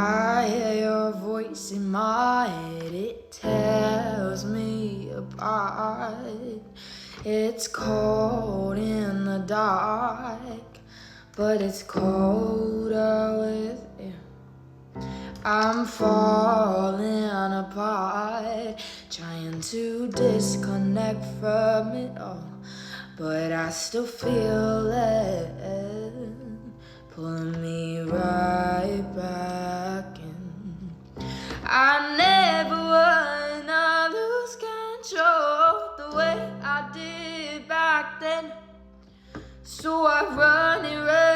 I hear your voice in my head, it tears me apart. It's cold in the dark, but it's colder with you. I'm falling apart, trying to disconnect from it all, but I still feel it pulling me right back in. I never wanna lose control the way I did back then, so I run it right